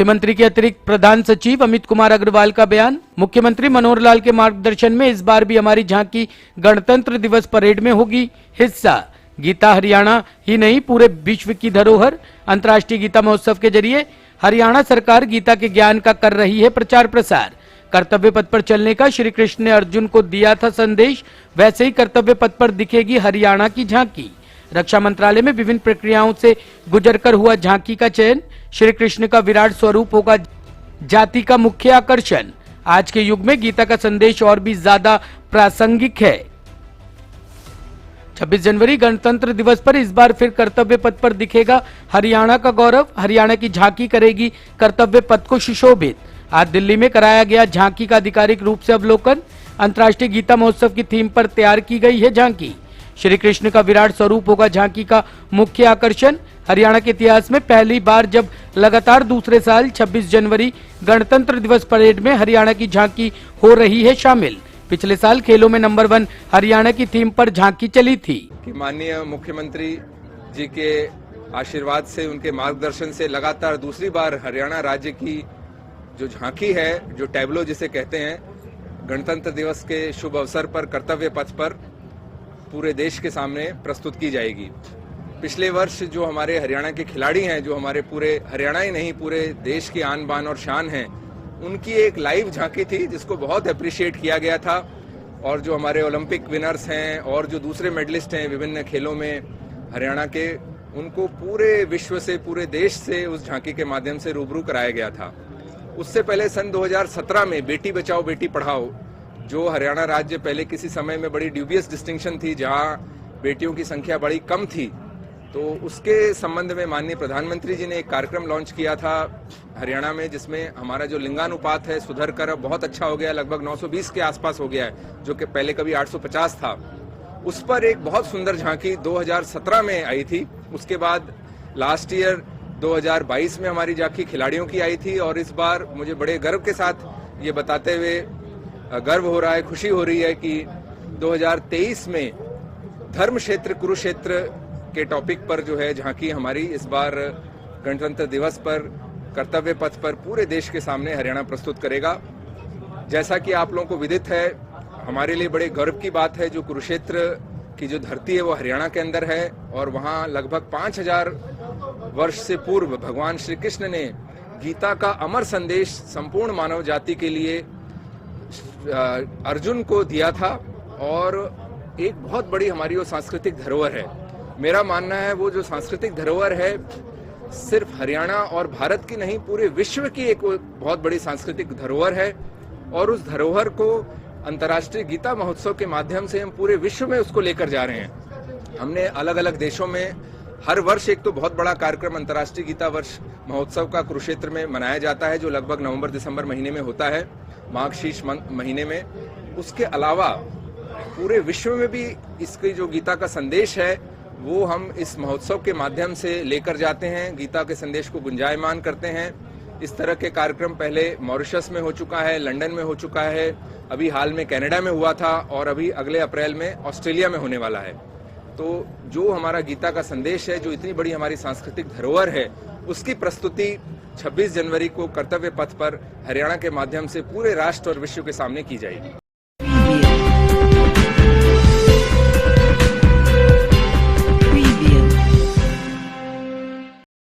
मुख्यमंत्री के अतिरिक्त प्रधान सचिव अमित कुमार अग्रवाल का बयान। मुख्यमंत्री मनोहर लाल के मार्गदर्शन में इस बार भी हमारी झांकी गणतंत्र दिवस परेड में होगी हिस्सा। गीता हरियाणा ही नहीं पूरे विश्व की धरोहर। अंतर्राष्ट्रीय गीता महोत्सव के जरिए हरियाणा सरकार गीता के ज्ञान का कर रही है प्रचार प्रसार। कर्तव्य पथ पर चलने का श्री कृष्ण ने अर्जुन को दिया था संदेश, वैसे ही कर्तव्य पथ पर दिखेगी हरियाणा की झांकी। रक्षा मंत्रालय में विभिन्न प्रक्रियाओं से गुजरकर हुआ झांकी का चयन। श्री कृष्ण का विराट स्वरूप होगा जाति का मुख्य आकर्षण। आज के युग में गीता का संदेश और भी ज्यादा प्रासंगिक है। 26 जनवरी गणतंत्र दिवस पर इस बार फिर कर्तव्य पथ पर दिखेगा हरियाणा का गौरव। हरियाणा की झांकी करेगी कर्तव्य पथ को सुशोभित। आज दिल्ली में कराया गया झांकी का आधिकारिक रूप से अवलोकन। अंतर्राष्ट्रीय गीता महोत्सव की थीम पर तैयार की गई है झांकी। श्री कृष्ण का विराट स्वरूप होगा झांकी का मुख्य आकर्षण। हरियाणा के इतिहास में पहली बार जब लगातार दूसरे साल 26 जनवरी गणतंत्र दिवस परेड में हरियाणा की झांकी हो रही है शामिल। पिछले साल खेलों में नंबर 1 हरियाणा की थीम पर झांकी चली थी। कि माननीय मुख्यमंत्री जी के आशीर्वाद से, उनके मार्गदर्शन से लगातार दूसरी बार हरियाणा राज्य की जो झांकी है, जो टैब्लो जिसे कहते हैं, गणतंत्र दिवस के शुभ अवसर पर कर्तव्य पथ पर पूरे देश के सामने प्रस्तुत की जाएगी। पिछले वर्ष जो हमारे हरियाणा के खिलाड़ी हैं, जो हमारे पूरे हरियाणा ही नहीं पूरे देश की आन बान और शान हैं, उनकी एक लाइव झांकी थी जिसको बहुत अप्रिशिएट किया गया था। और जो हमारे ओलंपिक विनर्स हैं और जो दूसरे मेडलिस्ट हैं विभिन्न खेलों में हरियाणा के, उनको पूरे विश्व से, पूरे देश से उस झांकी के माध्यम से रूबरू कराया गया था। उससे पहले सन 2017 में बेटी बचाओ बेटी पढ़ाओ, जो हरियाणा राज्य पहले किसी समय में बड़ी ड्यूबियस डिस्टिंक्शन थी, जहां बेटियों की संख्या बड़ी कम थी, तो उसके संबंध में माननीय प्रधानमंत्री जी ने एक कार्यक्रम लॉन्च किया था हरियाणा में, जिसमें हमारा जो लिंगानुपात है सुधर कर बहुत अच्छा हो गया, लगभग 920 के आसपास हो गया है, जो कि पहले कभी 850 था। उस पर एक बहुत सुंदर झांकी 2017 में आई थी। उसके बाद लास्ट ईयर 2022 में हमारी झांकी खिलाड़ियों की आई थी। और इस बार मुझे बड़े गर्व के साथ ये बताते हुए गर्व हो रहा है, खुशी हो रही है कि 2023 में धर्म क्षेत्र कुरुक्षेत्र के टॉपिक पर जो है झांकी हमारी इस बार गणतंत्र दिवस पर कर्तव्य पथ पर पूरे देश के सामने हरियाणा प्रस्तुत करेगा। जैसा कि आप लोगों को विदित है, हमारे लिए बड़े गर्व की बात है, जो कुरुक्षेत्र की जो धरती है वो हरियाणा के अंदर है। और वहाँ लगभग 5000 वर्ष से पूर्व भगवान श्री कृष्ण ने गीता का अमर संदेश संपूर्ण मानव जाति के लिए अर्जुन को दिया था। और एक बहुत बड़ी हमारी वो सांस्कृतिक धरोहर है। मेरा मानना है वो जो सांस्कृतिक धरोहर है सिर्फ हरियाणा और भारत की नहीं, पूरे विश्व की एक बहुत बड़ी सांस्कृतिक धरोहर है। और उस धरोहर को अंतर्राष्ट्रीय गीता महोत्सव के माध्यम से हम पूरे विश्व में उसको लेकर जा रहे हैं। हमने अलग अलग देशों में हर वर्ष एक तो बहुत बड़ा कार्यक्रम अंतर्राष्ट्रीय गीता वर्ष महोत्सव का कुरुक्षेत्र में मनाया जाता है, जो लगभग नवंबर दिसंबर महीने में होता है, माघ महीने में। उसके अलावा पूरे विश्व में भी इसकी जो गीता का संदेश है वो हम इस महोत्सव के माध्यम से लेकर जाते हैं, गीता के संदेश को गुंजायमान करते हैं। इस तरह के कार्यक्रम पहले मॉरिशस में हो चुका है, लंदन में हो चुका है, अभी हाल में कनाडा में हुआ था और अभी अगले अप्रैल में ऑस्ट्रेलिया में होने वाला है। तो जो हमारा गीता का संदेश है, जो इतनी बड़ी हमारी सांस्कृतिक धरोहर है, उसकी प्रस्तुति 26 जनवरी को कर्तव्य पथ पर हरियाणा के माध्यम से पूरे राष्ट्र और विश्व के सामने की जाएगी।